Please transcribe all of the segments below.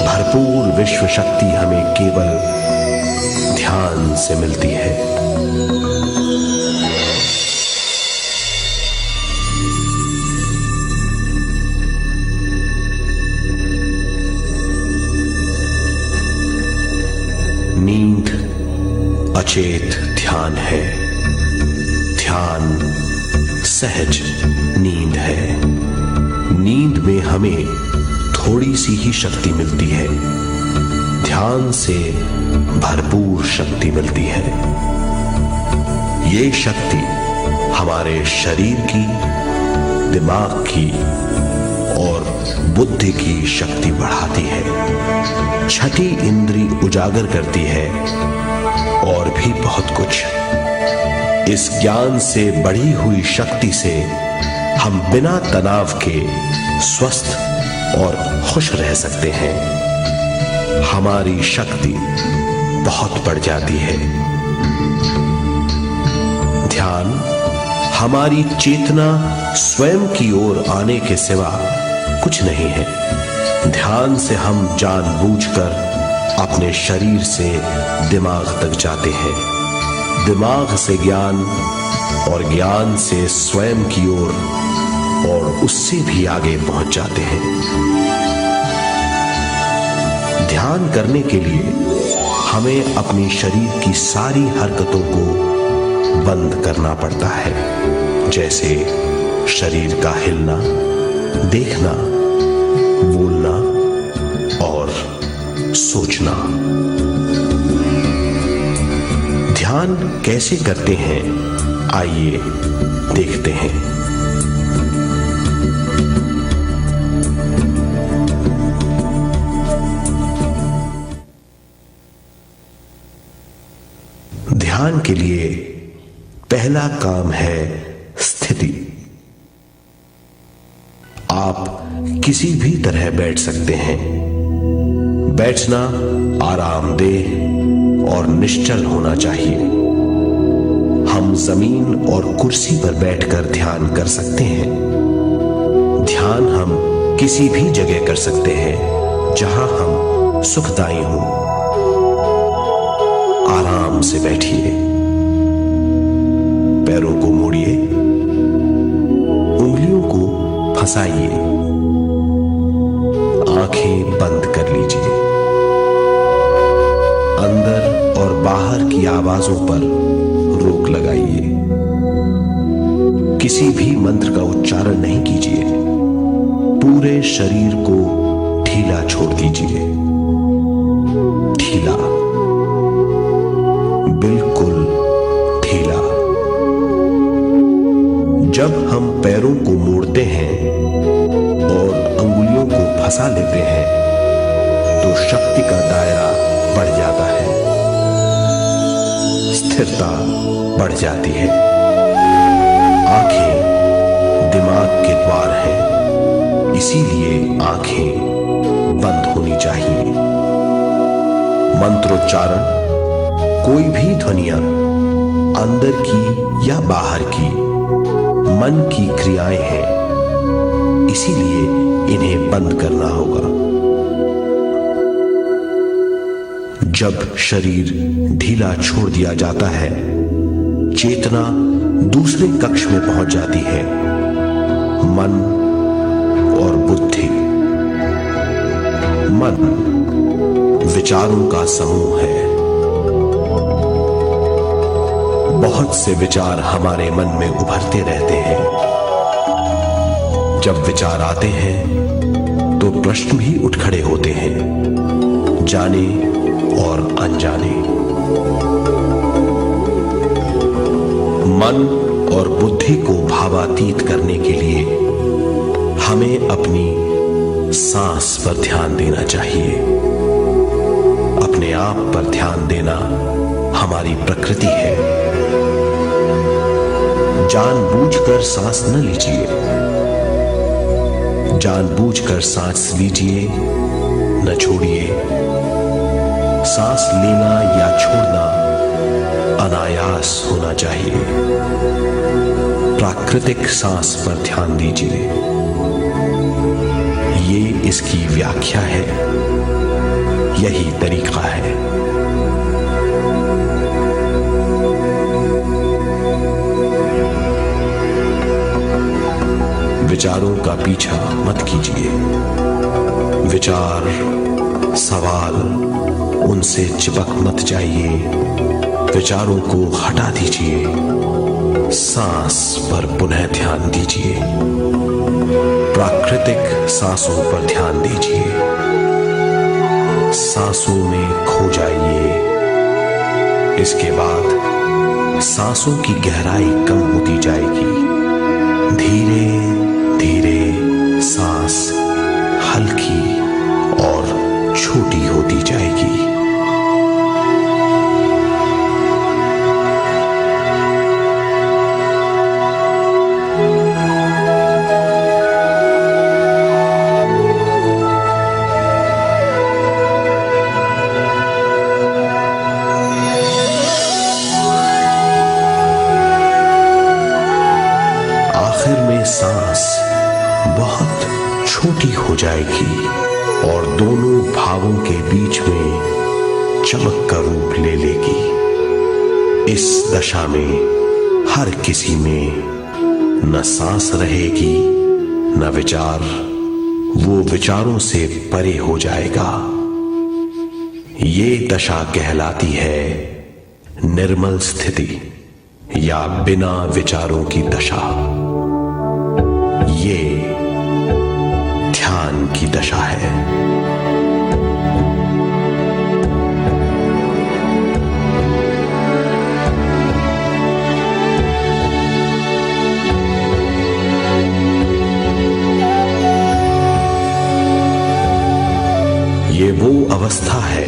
भरपूर विश्व शक्ति हमें केवल ध्यान से मिलती है। नींद अचेत ध्यान है, ध्यान सहज नींद है। नींद में हमें थोड़ी सी ही शक्ति मिलती है, ध्यान से भरपूर शक्ति मिलती है। ये शक्ति हमारे शरीर की, दिमाग की और बुद्धि की शक्ति बढ़ाती है, छठी इंद्री उजागर करती है और भी बहुत कुछ। इस ज्ञान से बढ़ी हुई शक्ति से हम बिना तनाव के स्वस्थ और खुश रह सकते हैं। हमारी शक्ति बहुत बढ़ जाती है। ध्यान हमारी चेतना स्वयं की ओर आने के सिवा कुछ नहीं है। ध्यान से हम जानबूझकर अपने शरीर से दिमाग तक जाते हैं, दिमाग से ज्ञान और ज्ञान से स्वयं की ओर और उससे भी आगे पहुंच जाते हैं। ध्यान करने के लिए हमें अपनी शरीर की सारी हरकतों को बंद करना पड़ता है, जैसे शरीर का हिलना, देखना, बोलना और सोचना। ध्यान कैसे करते हैं, आइए देखते हैं। ध्यान के लिए पहला काम है स्थिति। आप किसी भी तरह बैठ सकते हैं। बैठना आरामदेह और निश्चल होना चाहिए। हम जमीन और कुर्सी पर बैठकर ध्यान कर सकते हैं। ध्यान हम किसी भी जगह कर सकते हैं जहां हम सुखदायी हों। आराम से बैठिए, पैरों को मोड़िए, उंगलियों को फंसाइए, आंखें बंद कर लीजिए। अंदर और बाहर की आवाजों पर रोक लगाइए। किसी भी मंत्र का उच्चारण नहीं कीजिए। पूरे शरीर को ढीला छोड़ दीजिए। ढीला, बिल्कुल ढीला। जब हम पैरों को मोड़ते हैं और अंगुलियों को फंसा लेते हैं तो शक्ति का दायरा बढ़ जाता है, स्थिरता बढ़ जाती है। आंखें दिमाग के द्वार हैं, इसीलिए आंखें बंद होनी चाहिए। मंत्रोच्चारण, कोई भी ध्वनियां अंदर की या बाहर की मन की क्रियाएं हैं, इसीलिए इन्हें बंद करना होगा। जब शरीर ढीला छोड़ दिया जाता है, चेतना दूसरे कक्ष में पहुंच जाती है। मन और बुद्धि। मन विचारों का समूह है। बहुत से विचार हमारे मन में उभरते रहते हैं। जब विचार आते हैं तो प्रश्न भी उठ खड़े होते हैं, जाने और अनजाने। मन और बुद्धि को भावातीत करने के लिए हमें अपनी सांस पर ध्यान देना चाहिए। अपने आप पर ध्यान देना हमारी प्रकृति है। जानबूझकर सांस न लीजिए। जानबूझकर सांस लीजिए, न छोड़िए। सांस लेना या छोड़ना अनायास होना चाहिए। प्राकृतिक सांस पर ध्यान दीजिए। ये इसकी व्याख्या है। यही तरीका है। विचारों का पीछा मत कीजिए। विचार, सवाल, उनसे चिपक मत जाइए। विचारों को हटा दीजिए। सांस पर पुनः ध्यान दीजिए। प्राकृतिक सांसों पर ध्यान दीजिए। सांसों में खो जाइए। इसके बाद सांसों की गहराई कम होती जाएगी। धीरे धीरे सांस हल्की और छोटी होती जाएगी। आखिर में सांस बहुत छोटी हो जाएगी और दोनों भावों के बीच में चमक का रूप ले लेगी। इस दशा में हर किसी में न सांस रहेगी न विचार। वो विचारों से परे हो जाएगा। ये दशा कहलाती है निर्मल स्थिति या बिना विचारों की दशा। ये ध्यान की दशा है। ये वो अवस्था है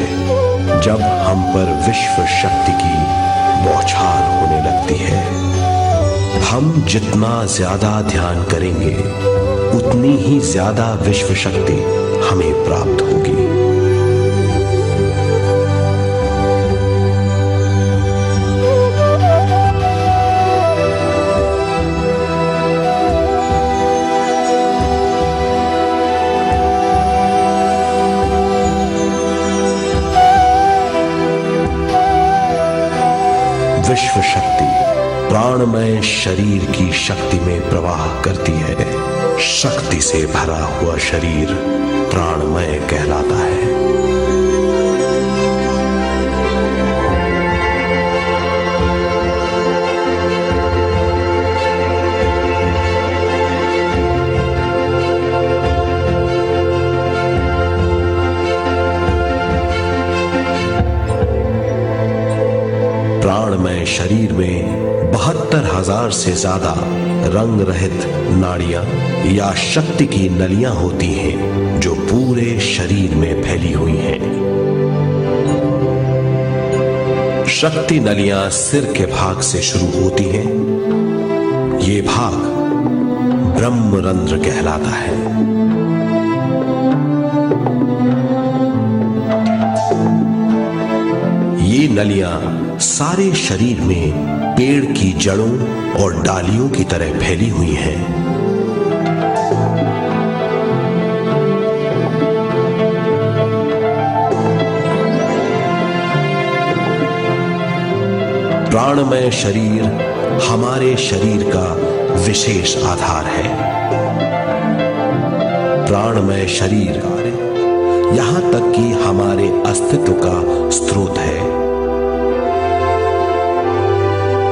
जब हम पर विश्व शक्ति की बौछार होने लगती है। हम जितना ज्यादा ध्यान करेंगे उतनी ही ज्यादा विश्व शक्ति हमें प्राप्त होगी। विश्व शक्ति प्राणमय शरीर की शक्ति में प्रवाह करती है। शक्ति से भरा हुआ शरीर प्राणमय कहलाता है। प्राणमय शरीर में 72,000 से ज्यादा रंग रहित नाड़ियां या शक्ति की नलियां होती हैं जो पूरे शरीर में फैली हुई हैं। शक्ति नलियां सिर के भाग से शुरू होती हैं। ये भाग ब्रह्मरंध्र कहलाता है। ये नलियां सारे शरीर में पेड़ की जड़ों और डालियों की तरह फैली हुई हैं। प्राणमय शरीर हमारे शरीर का विशेष आधार है। प्राणमय शरीर यहां तक कि हमारे अस्तित्व का स्रोत है।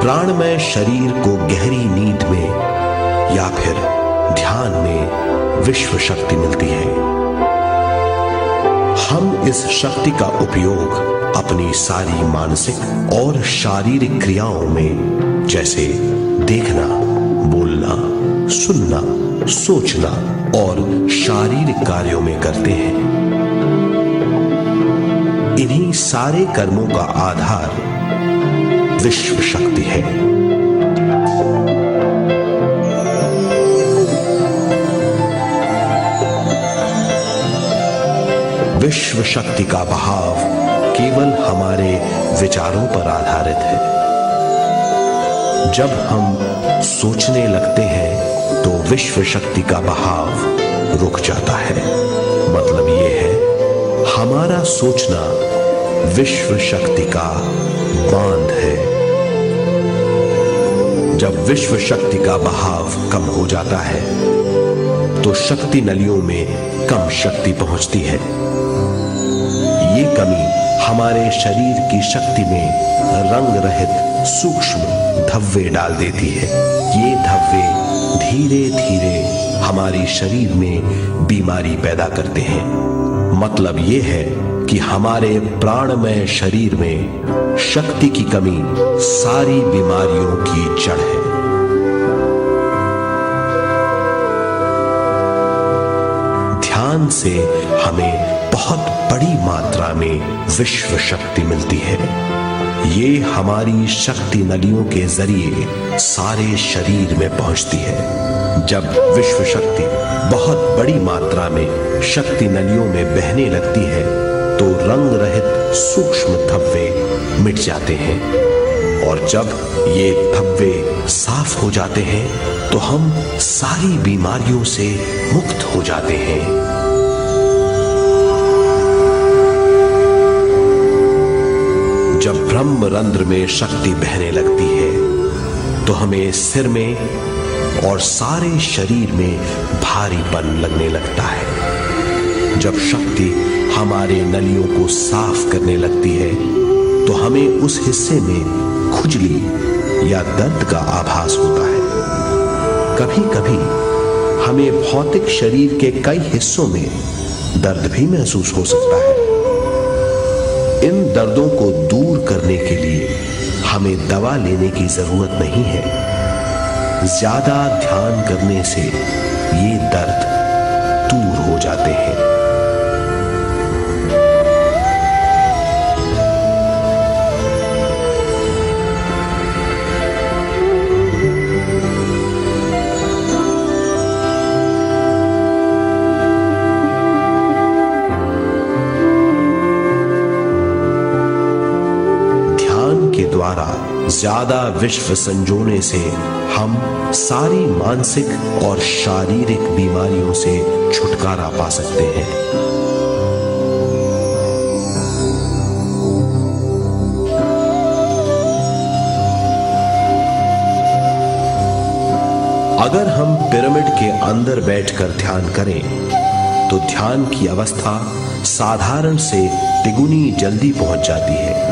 प्राणमय शरीर को गहरी नींद में या फिर ध्यान में विश्व शक्ति मिलती है। हम इस शक्ति का उपयोग अपनी सारी मानसिक और शारीरिक क्रियाओं में, जैसे देखना, बोलना, सुनना, सोचना और शारीरिक कार्यों में करते हैं। इन्हीं सारे कर्मों का आधार विश्व शक्ति है। विश्व शक्ति का बहाव केवल हमारे विचारों पर आधारित है। जब हम सोचने लगते हैं तो विश्व शक्ति का बहाव रुक जाता है। मतलब यह है, हम हमारा सोचना विश्व शक्ति का बांध है। जब विश्व शक्ति का बहाव कम हो जाता है तो शक्ति नलियों में कम शक्ति पहुंचती है। ये कमी हमारे शरीर की शक्ति में रंग रहित सूक्ष्म धब्बे डाल देती है। ये धब्बे धीरे धीरे हमारे शरीर में बीमारी पैदा करते हैं। मतलब ये है कि हमारे प्राणमय शरीर में शक्ति की कमी सारी बीमारियों की जड़ है। ध्यान से हमें बहुत बड़ी मात्रा में विश्व शक्ति मिलती है। ये हमारी शक्ति नलियों के जरिए सारे शरीर में पहुंचती है। जब विश्व शक्ति बहुत बड़ी मात्रा में शक्ति नलियों में बहने लगती है तो रंग रहित सूक्ष्म धब्बे मिट जाते हैं, और जब ये धब्बे साफ हो जाते हैं तो हम सारी बीमारियों से मुक्त हो जाते हैं। जब ब्रह्म रंध्र में शक्ति बहने लगती है तो हमें सिर में और सारे शरीर में भारीपन लगने लगता है। जब शक्ति हमारे नलियों को साफ करने लगती है तो हमें उस हिस्से में खुजली या दर्द का आभास होता है। कभी कभी हमें भौतिक शरीर के कई हिस्सों में दर्द भी महसूस हो सकता है। इन दर्दों को दूर करने के लिए हमें दवा लेने की जरूरत नहीं है। ज्यादा ध्यान करने से ये दर्द दूर हो जाते हैं। ध्यान के द्वारा ज्यादा विश्व संजोने से हम सारी मानसिक और शारीरिक बीमारियों से छुटकारा पा सकते हैं। अगर हम पिरामिड के अंदर बैठकर ध्यान करें तो ध्यान की अवस्था साधारण से तिगुनी जल्दी पहुंच जाती है।